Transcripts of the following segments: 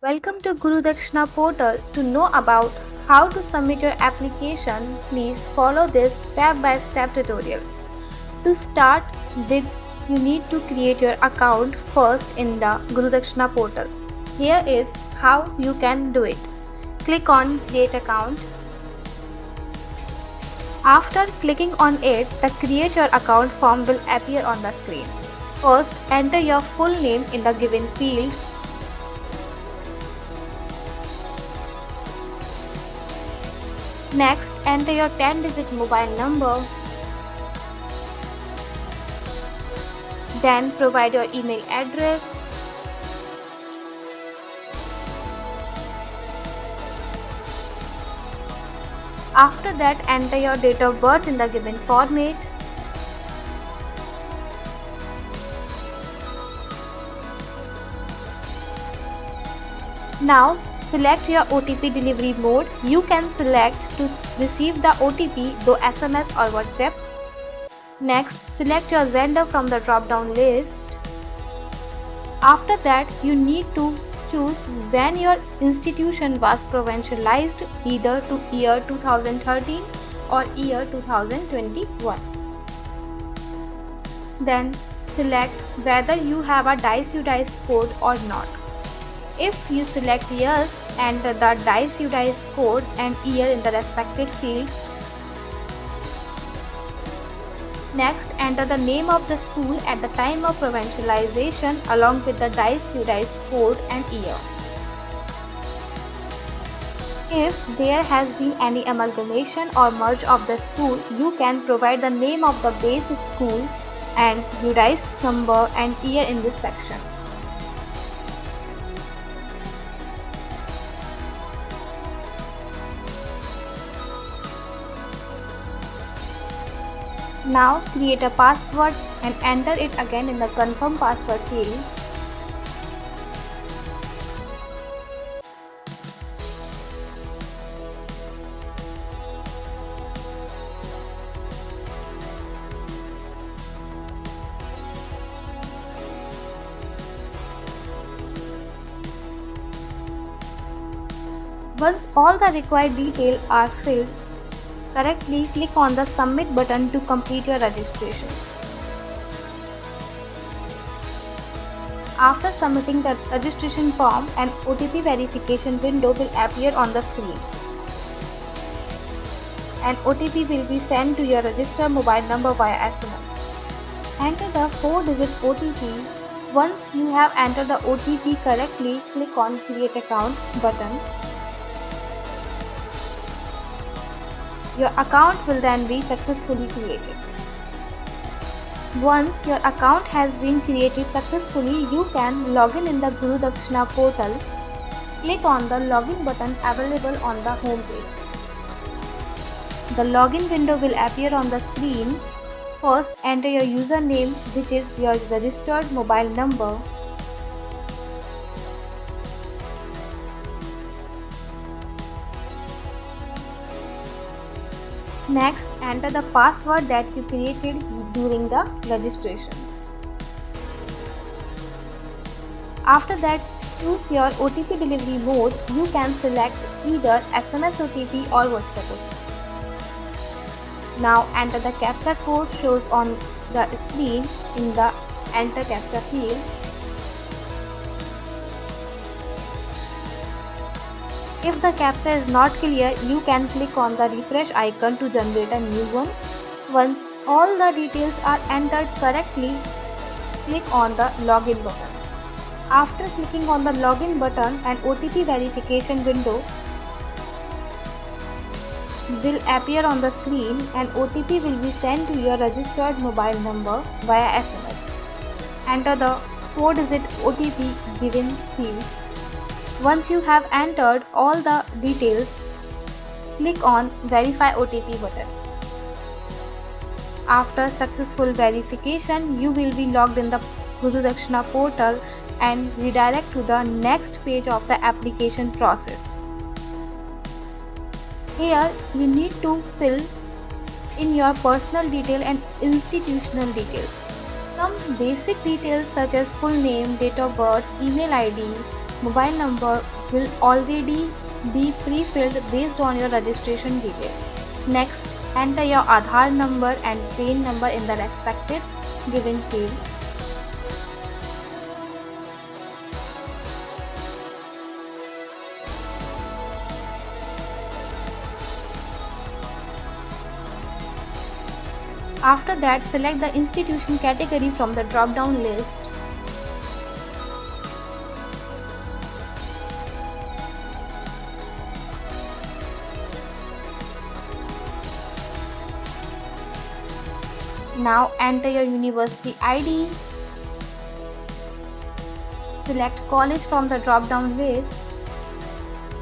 Welcome to Guru Dakshina Portal. To know about how to submit your application, please follow this step-by-step tutorial. To start with, you need to create your account first in the Guru Dakshina Portal. Here is how you can do it. Click on Create Account. After clicking on it, the Create Your Account form will appear on the screen. First, enter your full name in the given field. Next, enter your 10-digit mobile number. Then provide your email address. After that, enter your date of birth in the given format. Now, select your OTP delivery mode. You can select to receive the OTP through SMS or WhatsApp. Next, select your sender from the drop-down list. After that, you need to choose when your institution was provincialized, either to year 2013 or year 2021. Then, select whether you have a DICE code or not. If you select yes, enter the DICE code and year in the respected field. Next, enter the name of the school at the time of provincialization along with the DICE code and year. If there has been any amalgamation or merge of the school, you can provide the name of the base school and UDICE number and year in this section. Now create a password and enter it again in the confirm password field. Once all the required details are filled correctly, click on the Submit button to complete your registration. After submitting the registration form, an OTP verification window will appear on the screen. An OTP will be sent to your registered mobile number via SMS. Enter the 4-digit OTP. Once you have entered the OTP correctly, click on Create Account button. Your account will then be successfully created. Once your account has been created successfully, you can log in the Guru Dakshina Portal. Click on the Login button available on the home page. The login window will appear on the screen. First, enter your username, which is your registered mobile number. Next, enter the password that you created during the registration. After that, choose your OTP delivery mode. You can select either SMS OTP or WhatsApp OTP. Now, enter the CAPTCHA code shows on the screen in the Enter CAPTCHA field. If the CAPTCHA is not clear, you can click on the refresh icon to generate a new one. Once all the details are entered correctly, click on the Login button. After clicking on the Login button, an OTP verification window will appear on the screen and OTP will be sent to your registered mobile number via SMS. Enter the 4-digit OTP given field. Once you have entered all the details, click on Verify OTP button. After successful verification, you will be logged in the Guru Dakshina Portal and redirect to the next page of the application process. Here, you need to fill in your personal detail and institutional details. Some basic details such as full name, date of birth, email ID, mobile number will already be pre-filled based on your registration detail. Next, enter your Aadhaar number and PAN number in the respective given field. After that, select the institution category from the drop-down list. Now enter your university ID. Select college from the drop-down list.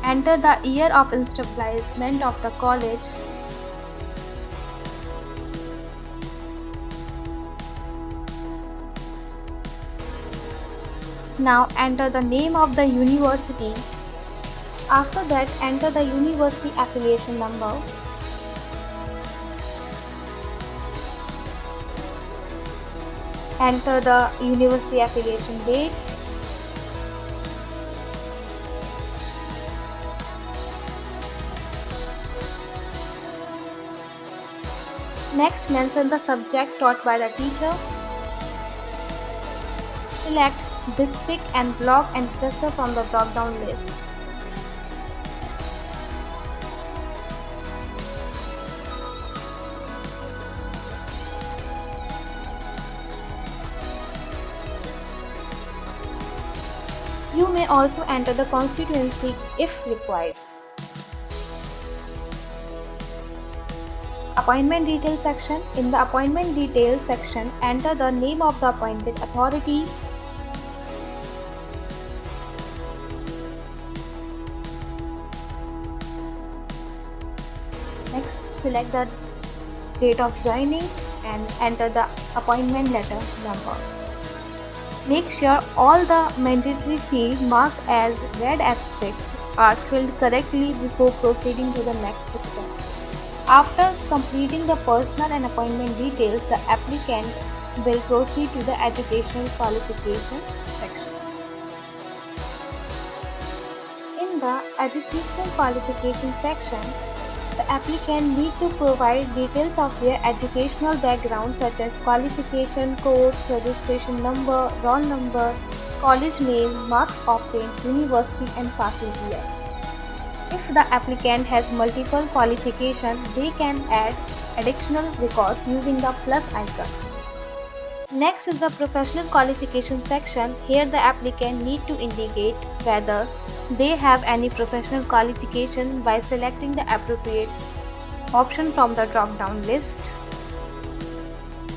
Enter the year of establishment of the college. Now enter the name of the university. After that, enter the university affiliation number. Enter the university affiliation date. Next, mention the subject taught by the teacher. Select district and block and cluster from the drop-down list. You may also enter the constituency if required. Appointment details section. In the appointment details section, enter the name of the appointed authority. Next, select the date of joining and enter the appointment letter number. Make sure all the mandatory fields marked as red asterisk are filled correctly before proceeding to the next step. After completing the personal and appointment details, the applicant will proceed to the educational qualification section. In the educational qualification section, the applicant need to provide details of their educational background such as qualification, course, registration number, roll number, college name, marks obtained, university and passing year. If the applicant has multiple qualifications, they can add additional records using the plus icon. Next is the professional qualification section. Here the applicant need to indicate whether they have any professional qualification by selecting the appropriate option from the drop-down list.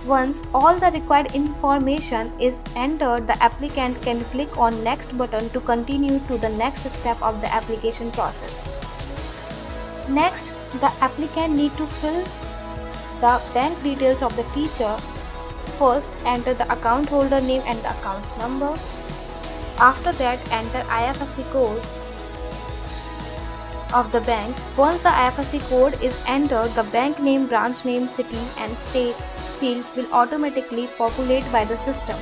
Once all the required information is entered, the applicant can click on Next button to continue to the next step of the application process. Next, the applicant need to fill the bank details of the teacher. First, enter the account holder name and the account number. After that, enter IFSC code of the bank. Once the IFSC code is entered, the bank name, branch name, city and state field will automatically populate by the system.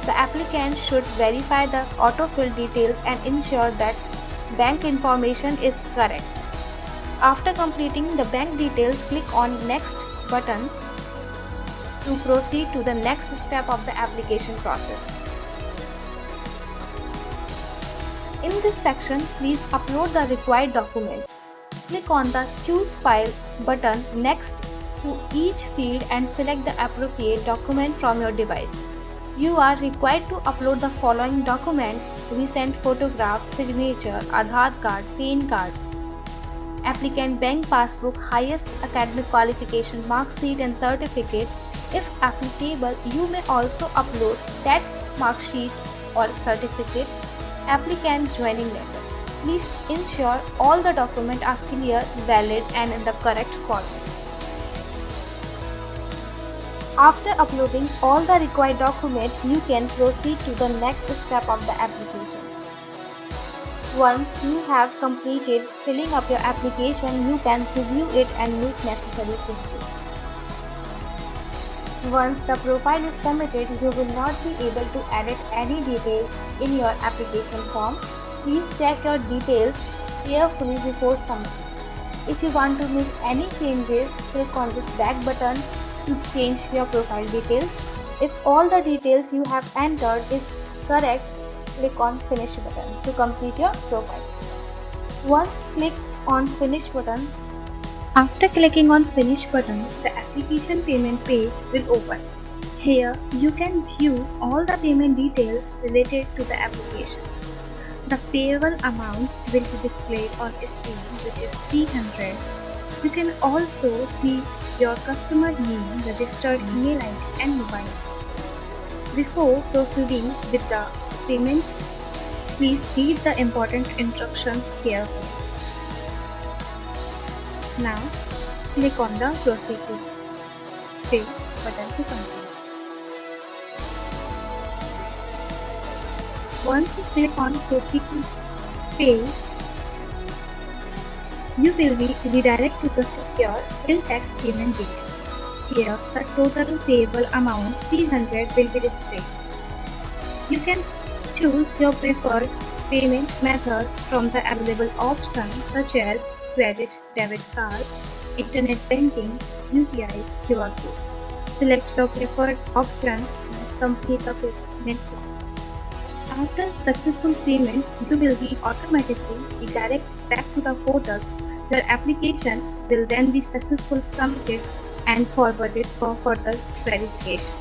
The applicant should verify the autofill details and ensure that bank information is correct. After completing the bank details, click on Next button to proceed to the next step of the application process. In this section, please upload the required documents. Click on the Choose File button next to each field and select the appropriate document from your device. You are required to upload the following documents: recent photograph, signature, Aadhaar card, PAN card, applicant bank passbook, highest academic qualification, mark sheet and certificate. If applicable, you may also upload that mark sheet or certificate, applicant joining letter. Please ensure all the documents are clear, valid and in the correct format. After uploading all the required documents, you can proceed to the next step of the application. Once you have completed filling up your application, you can review it and make necessary changes. Once the profile is submitted, you will not be able to edit any detail in your application form. Please check your details carefully before submitting. If you want to make any changes, click on this back button to change your profile details. If all the details you have entered is correct, click on finish button to complete your profile. Once click on finish button, after clicking on finish button, the application payment page will open. Here you can view all the payment details related to the application. The payable amount will be displayed on screen, which is 300. You can also see your customer name, registered email ID and mobile. Before proceeding with the payment, please read the important instructions carefully. Now, click on the Proceed to Pay button to continue. Once you click on Proceed to Pay, you will be redirected to the secure bill tax payment detail. Here, the total payable amount 300 will be displayed. You can choose your preferred payment method from the available options such as credit, debit card, internet banking, UPI, QR code. Select your preferred option and complete the payment process. After successful payment, you will be automatically redirected back to the portal. Your application will then be successfully submitted and forwarded for further verification.